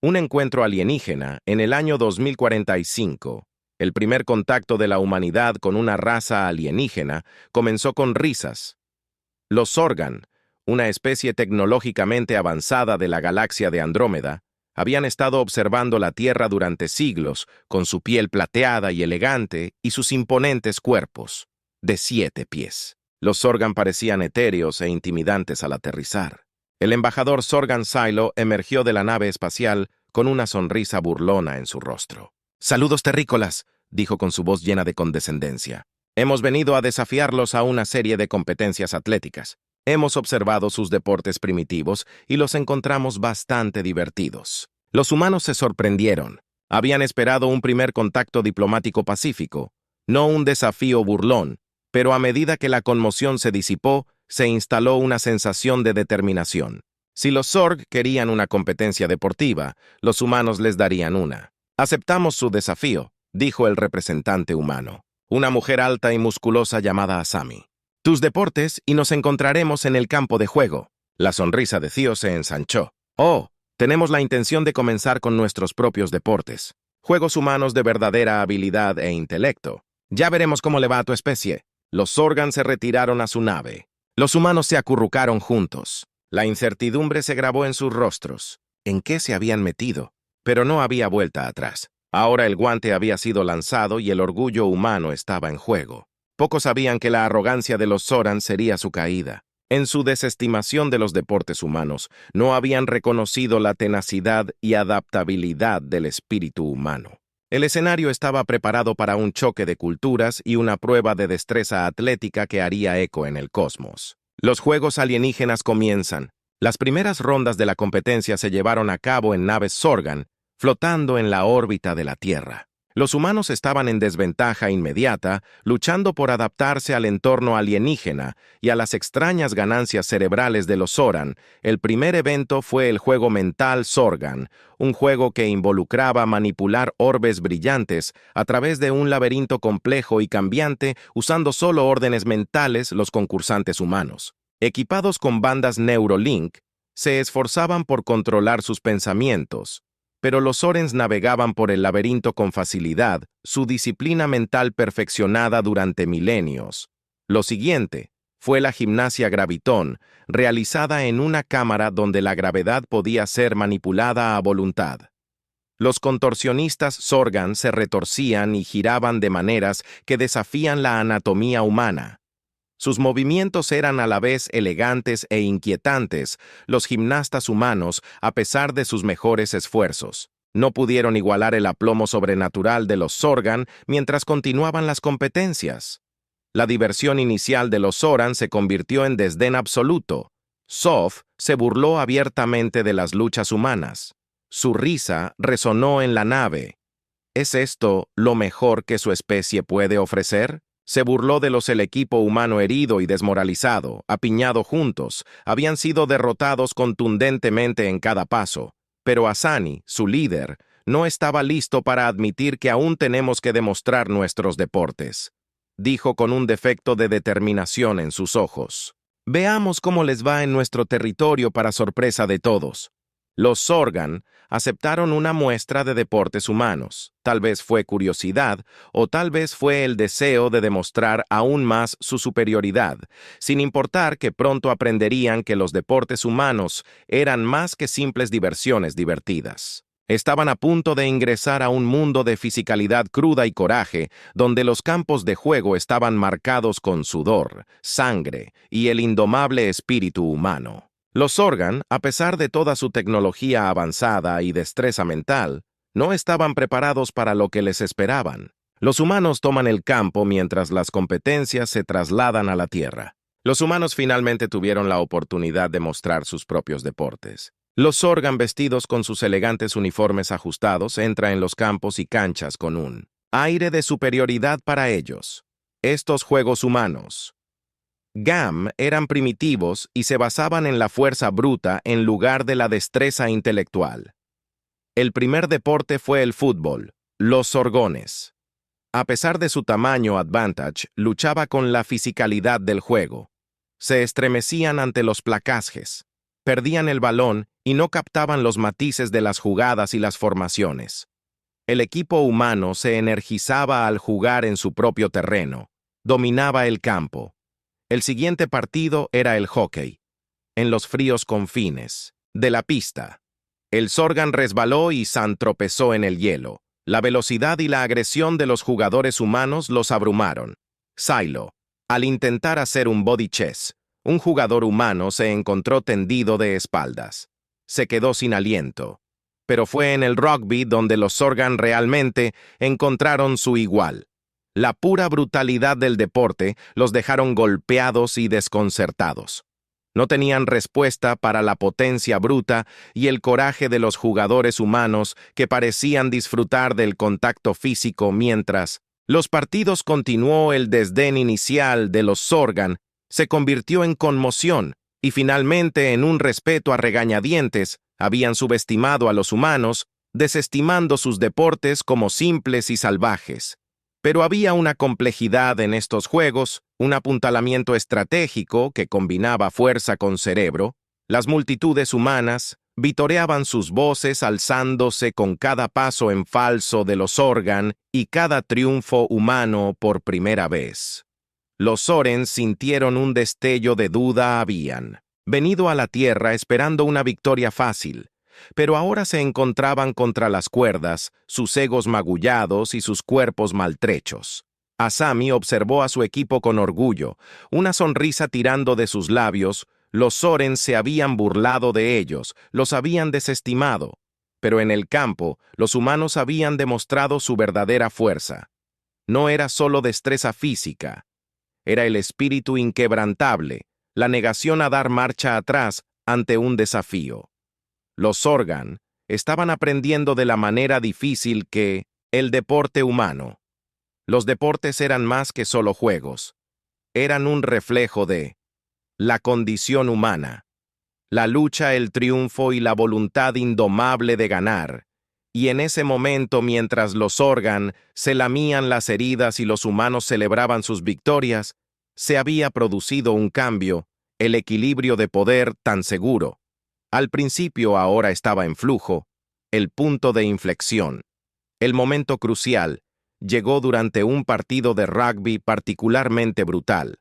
Un encuentro alienígena en el año 2045. El primer contacto de la humanidad con una raza alienígena comenzó con risas. Los Zorgan, una especie tecnológicamente avanzada de la galaxia de Andrómeda, habían estado observando la Tierra durante siglos, con su piel plateada y elegante y sus imponentes cuerpos, de 7 pies. Los Zorgan parecían etéreos e intimidantes al aterrizar. El embajador Zorgan Silo emergió de la nave espacial con una sonrisa burlona en su rostro. «Saludos terrícolas», dijo con su voz llena de condescendencia. «Hemos venido a desafiarlos a una serie de competencias atléticas. Hemos observado sus deportes primitivos y los encontramos bastante divertidos». Los humanos se sorprendieron. Habían esperado un primer contacto diplomático pacífico, no un desafío burlón, pero a medida que la conmoción se disipó, se instaló una sensación de determinación. Si los Zorg querían una competencia deportiva, los humanos les darían una. «Aceptamos su desafío», dijo el representante humano, una mujer alta y musculosa llamada Asami. «Tus deportes y nos encontraremos en el campo de juego». La sonrisa de Theo se ensanchó. «Oh, tenemos la intención de comenzar con nuestros propios deportes. Juegos humanos de verdadera habilidad e intelecto. Ya veremos cómo le va a tu especie». Los Zorgan se retiraron a su nave. Los humanos se acurrucaron juntos. La incertidumbre se grabó en sus rostros. ¿En qué se habían metido? Pero no había vuelta atrás. Ahora el guante había sido lanzado y el orgullo humano estaba en juego. Pocos sabían que la arrogancia de los Zoran sería su caída. En su desestimación de los deportes humanos, no habían reconocido la tenacidad y adaptabilidad del espíritu humano. El escenario estaba preparado para un choque de culturas y una prueba de destreza atlética que haría eco en el cosmos. Los juegos alienígenas comienzan. Las primeras rondas de la competencia se llevaron a cabo en naves Zorgan, flotando en la órbita de la Tierra. Los humanos estaban en desventaja inmediata, luchando por adaptarse al entorno alienígena y a las extrañas ganancias cerebrales de los Zoran. El primer evento fue el juego mental Zorgan, un juego que involucraba manipular orbes brillantes a través de un laberinto complejo y cambiante usando solo órdenes mentales los concursantes humanos. Equipados con bandas Neurolink, se esforzaban por controlar sus pensamientos. Pero los Zorens navegaban por el laberinto con facilidad, su disciplina mental perfeccionada durante milenios. Lo siguiente fue la gimnasia gravitón, realizada en una cámara donde la gravedad podía ser manipulada a voluntad. Los contorsionistas Zorgan se retorcían y giraban de maneras que desafían la anatomía humana. Sus movimientos eran a la vez elegantes e inquietantes. Los gimnastas humanos, a pesar de sus mejores esfuerzos, no pudieron igualar el aplomo sobrenatural de los Zorgan mientras continuaban las competencias. La diversión inicial de los Zoran se convirtió en desdén absoluto. Soph se burló abiertamente de las luchas humanas. Su risa resonó en la nave. ¿Es esto lo mejor que su especie puede ofrecer? Se burló de el equipo humano herido y desmoralizado, apiñado juntos, habían sido derrotados contundentemente en cada paso. Pero Asani, su líder, no estaba listo para admitir que aún tenemos que demostrar nuestros deportes. Dijo con un defecto de determinación en sus ojos. Veamos cómo les va en nuestro territorio para sorpresa de todos. Los Zorgan aceptaron una muestra de deportes humanos. Tal vez fue curiosidad, o tal vez fue el deseo de demostrar aún más su superioridad, sin importar que pronto aprenderían que los deportes humanos eran más que simples diversiones divertidas. Estaban a punto de ingresar a un mundo de fisicalidad cruda y coraje, donde los campos de juego estaban marcados con sudor, sangre y el indomable espíritu humano. Los Zorgan, a pesar de toda su tecnología avanzada y destreza mental, no estaban preparados para lo que les esperaban. Los humanos toman el campo mientras las competencias se trasladan a la Tierra. Los humanos finalmente tuvieron la oportunidad de mostrar sus propios deportes. Los Zorgan, vestidos con sus elegantes uniformes ajustados, entran en los campos y canchas con un aire de superioridad para ellos. Estos juegos humanos GAM eran primitivos y se basaban en la fuerza bruta en lugar de la destreza intelectual. El primer deporte fue el fútbol, los Zorgones. A pesar de su tamaño advantage, luchaba con la fisicalidad del juego. Se estremecían ante los placajes, perdían el balón y no captaban los matices de las jugadas y las formaciones. El equipo humano se energizaba al jugar en su propio terreno, dominaba el campo. El siguiente partido era el hockey, en los fríos confines de la pista. El Sorgan resbaló y San tropezó en el hielo. La velocidad y la agresión de los jugadores humanos los abrumaron. Silo, al intentar hacer un body chess, un jugador humano se encontró tendido de espaldas. Se quedó sin aliento. Pero fue en el rugby donde los Sorgan realmente encontraron su igual. La pura brutalidad del deporte los dejaron golpeados y desconcertados. No tenían respuesta para la potencia bruta y el coraje de los jugadores humanos que parecían disfrutar del contacto físico mientras los partidos continuó. El desdén inicial de los Sorgan se convirtió en conmoción y finalmente en un respeto a regañadientes. Habían subestimado a los humanos, desestimando sus deportes como simples y salvajes. Pero había una complejidad en estos juegos, un apuntalamiento estratégico que combinaba fuerza con cerebro. Las multitudes humanas vitoreaban sus voces alzándose con cada paso en falso de los Sorgan y cada triunfo humano por primera vez. Los Sorens sintieron un destello de duda. Habían venido a la tierra esperando una victoria fácil, pero ahora se encontraban contra las cuerdas, sus egos magullados y sus cuerpos maltrechos. Asami observó a su equipo con orgullo, una sonrisa tirando de sus labios. Los Sorens se habían burlado de ellos, los habían desestimado, pero en el campo los humanos habían demostrado su verdadera fuerza. No era solo destreza física, era el espíritu inquebrantable, la negación a dar marcha atrás ante un desafío. Los Sorgan estaban aprendiendo de la manera difícil que el deporte humano. Los deportes eran más que solo juegos. Eran un reflejo de la condición humana, la lucha, el triunfo y la voluntad indomable de ganar. Y en ese momento, mientras los Sorgan se lamían las heridas y los humanos celebraban sus victorias, se había producido un cambio, el equilibrio de poder tan seguro. Al principio ahora estaba en flujo, el punto de inflexión. El momento crucial llegó durante un partido de rugby particularmente brutal.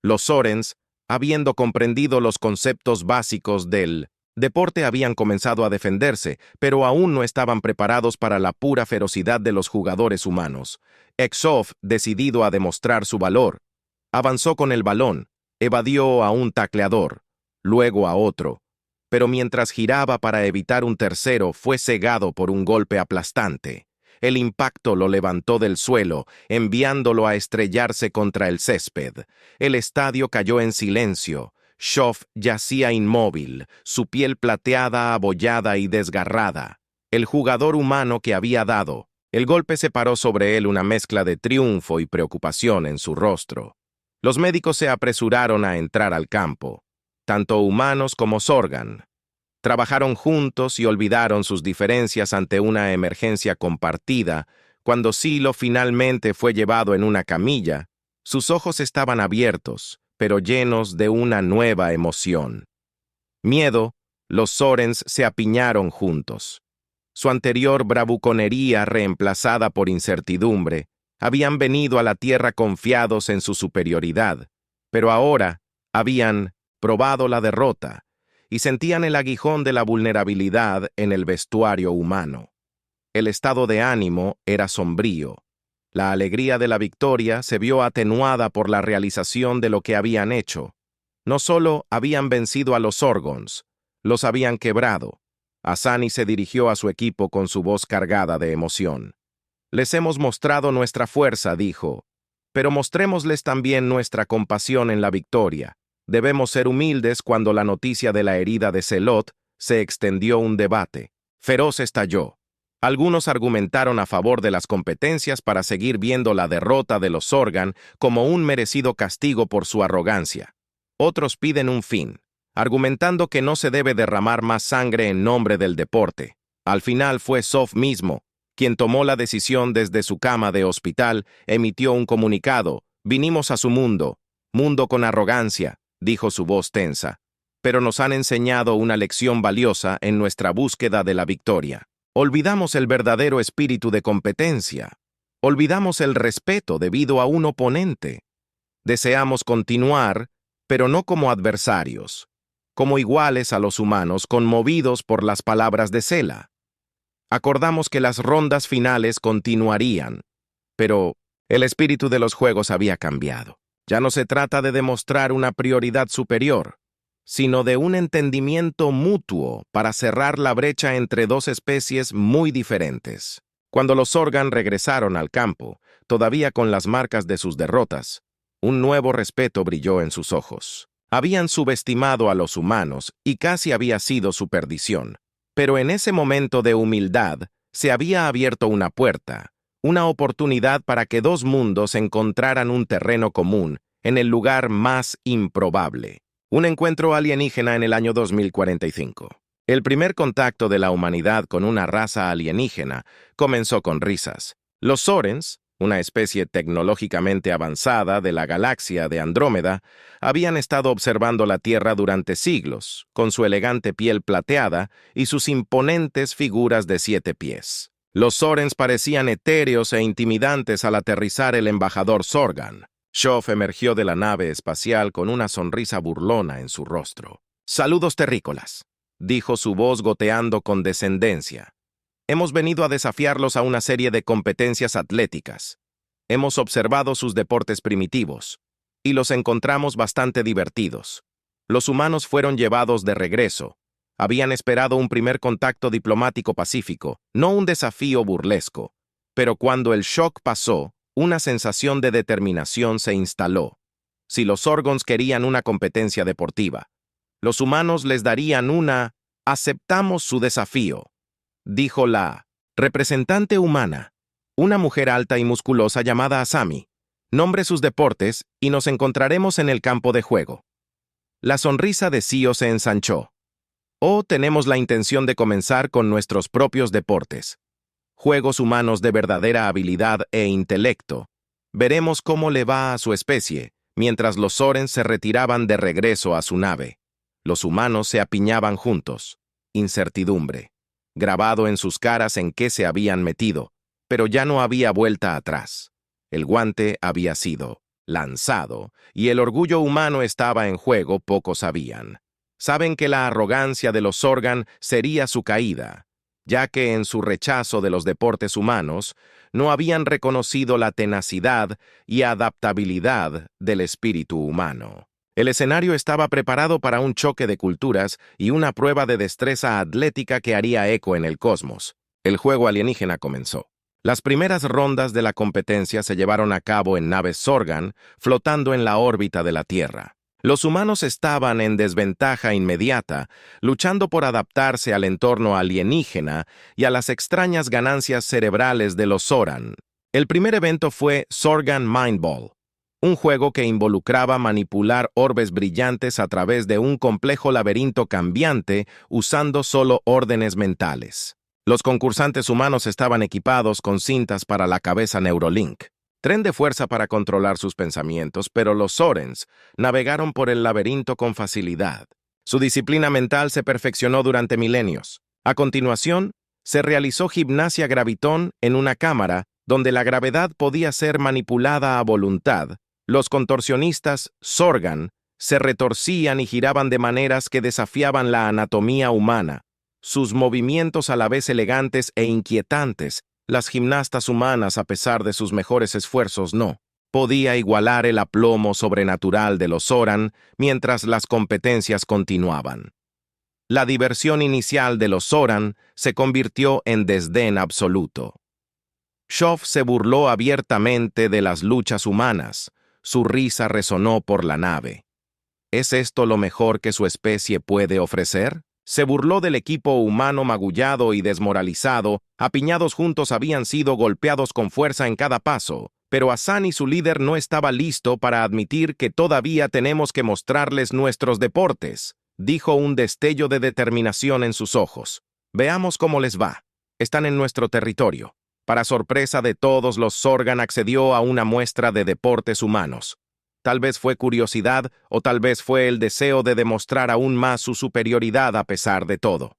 Los Sorens, habiendo comprendido los conceptos básicos del deporte, habían comenzado a defenderse, pero aún no estaban preparados para la pura ferocidad de los jugadores humanos. Exov, decidido a demostrar su valor, avanzó con el balón, evadió a un tacleador, luego a otro, pero mientras giraba para evitar un tercero, fue cegado por un golpe aplastante. El impacto lo levantó del suelo, enviándolo a estrellarse contra el césped. El estadio cayó en silencio. Schoff yacía inmóvil, su piel plateada, abollada y desgarrada. El jugador humano que había dado el golpe separó sobre él una mezcla de triunfo y preocupación en su rostro. Los médicos se apresuraron a entrar al campo. Tanto humanos como Sorgan trabajaron juntos y olvidaron sus diferencias ante una emergencia compartida. Cuando Silo finalmente fue llevado en una camilla, sus ojos estaban abiertos, pero llenos de una nueva emoción. Miedo, los Sorens se apiñaron juntos. Su anterior bravuconería reemplazada por incertidumbre, habían venido a la tierra confiados en su superioridad, pero ahora habían probado la derrota y sentían el aguijón de la vulnerabilidad en el vestuario humano. El estado de ánimo era sombrío. La alegría de la victoria se vio atenuada por la realización de lo que habían hecho. No solo habían vencido a los Sorgons, los habían quebrado. Asani se dirigió a su equipo con su voz cargada de emoción. Les hemos mostrado nuestra fuerza, dijo, pero mostrémosles también nuestra compasión en la victoria. Debemos ser humildes. Cuando la noticia de la herida de Selot se extendió un debate. Feroz estalló. Algunos argumentaron a favor de las competencias para seguir viendo la derrota de los Sorgan como un merecido castigo por su arrogancia. Otros piden un fin, argumentando que no se debe derramar más sangre en nombre del deporte. Al final fue Sof mismo quien tomó la decisión. Desde su cama de hospital emitió un comunicado. Vinimos a su mundo, mundo con arrogancia, dijo su voz tensa. pero nos han enseñado una lección valiosa en nuestra búsqueda de la victoria. Olvidamos el verdadero espíritu de competencia. Olvidamos el respeto debido a un oponente. Deseamos continuar, pero no como adversarios, como iguales a los humanos conmovidos por las palabras de Sela. Acordamos que las rondas finales continuarían, pero el espíritu de los juegos había cambiado. Ya no se trata de demostrar una prioridad superior, sino de un entendimiento mutuo para cerrar la brecha entre dos especies muy diferentes. Cuando los Sorgan regresaron al campo, todavía con las marcas de sus derrotas, un nuevo respeto brilló en sus ojos. Habían subestimado a los humanos y casi había sido su perdición. Pero en ese momento de humildad se había abierto una puerta, una oportunidad para que dos mundos encontraran un terreno común en el lugar más improbable. Un encuentro alienígena en el año 2045. El primer contacto de la humanidad con una raza alienígena comenzó con risas. Los Sorens, una especie tecnológicamente avanzada de la galaxia de Andrómeda, habían estado observando la Tierra durante siglos, con su elegante piel plateada y sus imponentes figuras de 7 pies. Los Sorens parecían etéreos e intimidantes al aterrizar el embajador Sorgan. Shoff emergió de la nave espacial con una sonrisa burlona en su rostro. «Saludos terrícolas», dijo su voz goteando con descendencia. «Hemos venido a desafiarlos a una serie de competencias atléticas. Hemos observado sus deportes primitivos y los encontramos bastante divertidos. Los humanos fueron llevados de regreso. Habían esperado un primer contacto diplomático pacífico, no un desafío burlesco. Pero cuando el shock pasó, una sensación de determinación se instaló. Si los Sorgons querían una competencia deportiva, los humanos les darían una. Aceptamos su desafío», dijo la representante humana, una mujer alta y musculosa llamada Asami. «Nombre sus deportes y nos encontraremos en el campo de juego». La sonrisa de Sio se ensanchó. «Oh, tenemos la intención de comenzar con nuestros propios deportes. Juegos humanos de verdadera habilidad e intelecto. Veremos cómo le va a su especie, mientras los Sorens se retiraban de regreso a su nave. Los humanos se apiñaban juntos. Incertidumbre. Grabado en sus caras en qué se habían metido, pero ya no había vuelta atrás. El guante había sido lanzado, y el orgullo humano estaba en juego, pocos sabían. Saben que la arrogancia de los Sorgan sería su caída, ya que en su rechazo de los deportes humanos no habían reconocido la tenacidad y adaptabilidad del espíritu humano. El escenario estaba preparado para un choque de culturas y una prueba de destreza atlética que haría eco en el cosmos. El juego alienígena comenzó. Las primeras rondas de la competencia se llevaron a cabo en naves Sorgan, flotando en la órbita de la Tierra. Los humanos estaban en desventaja inmediata, luchando por adaptarse al entorno alienígena y a las extrañas ganancias cerebrales de los Soran. El primer evento fue Sorgan Mindball, un juego que involucraba manipular orbes brillantes a través de un complejo laberinto cambiante usando solo órdenes mentales. Los concursantes humanos estaban equipados con cintas para la cabeza Neurolink, tren de fuerza para controlar sus pensamientos, pero los Sorens navegaron por el laberinto con facilidad. Su disciplina mental se perfeccionó durante milenios. A continuación, se realizó gimnasia gravitón en una cámara donde la gravedad podía ser manipulada a voluntad. Los contorsionistas Sorgan se retorcían y giraban de maneras que desafiaban la anatomía humana. Sus movimientos a la vez elegantes e inquietantes, las gimnastas humanas, a pesar de sus mejores esfuerzos, no podía igualar el aplomo sobrenatural de los Soran mientras las competencias continuaban. La diversión inicial de los Soran se convirtió en desdén absoluto. Shoff se burló abiertamente de las luchas humanas. Su risa resonó por la nave. ¿Es esto lo mejor que su especie puede ofrecer? Se burló del equipo humano magullado y desmoralizado. Apiñados juntos habían sido golpeados con fuerza en cada paso, pero Asani, su líder, no estaba listo para admitir que todavía tenemos que mostrarles nuestros deportes, dijo, un destello de determinación en sus ojos. Veamos cómo les va. Están en nuestro territorio. Para sorpresa de todos, los Sorgan accedió a una muestra de deportes humanos. Tal vez fue curiosidad o tal vez fue el deseo de demostrar aún más su superioridad a pesar de todo.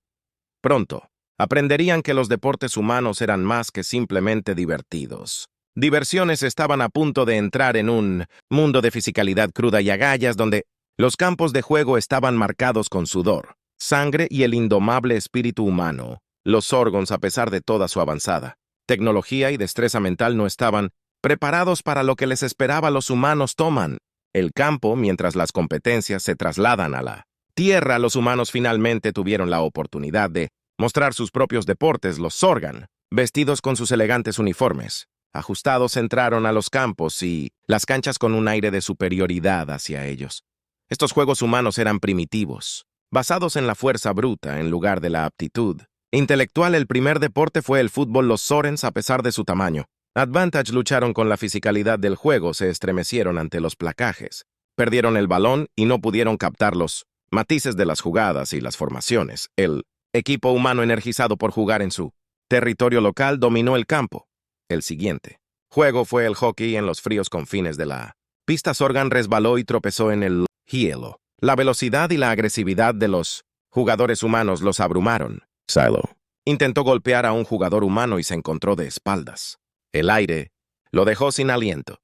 Pronto, aprenderían que los deportes humanos eran más que simplemente divertidos. Diversiones estaban a punto de entrar en un mundo de fisicalidad cruda y agallas donde los campos de juego estaban marcados con sudor, sangre y el indomable espíritu humano. Los Zorgons, a pesar de toda su avanzada tecnología y destreza mental, no estaban preparados para lo que les esperaba. Los humanos toman el campo mientras las competencias se trasladan a la Tierra. Los humanos finalmente tuvieron la oportunidad de mostrar sus propios deportes. Los Zorgan, vestidos con sus elegantes uniformes, ajustados, entraron a los campos y las canchas con un aire de superioridad hacia ellos. Estos juegos humanos eran primitivos, basados en la fuerza bruta en lugar de la aptitud intelectual. El primer deporte fue el fútbol. Los Zorens, a pesar de su tamaño, Advantage lucharon con la fisicalidad del juego, se estremecieron ante los placajes, perdieron el balón y no pudieron captar los matices de las jugadas y las formaciones. El equipo humano, energizado por jugar en su territorio local, dominó el campo. El siguiente juego fue el hockey en los fríos confines de la pista. Zorgan resbaló y tropezó en el hielo. La velocidad y la agresividad de los jugadores humanos los abrumaron. Silo intentó golpear a un jugador humano y se encontró de espaldas. El aire lo dejó sin aliento.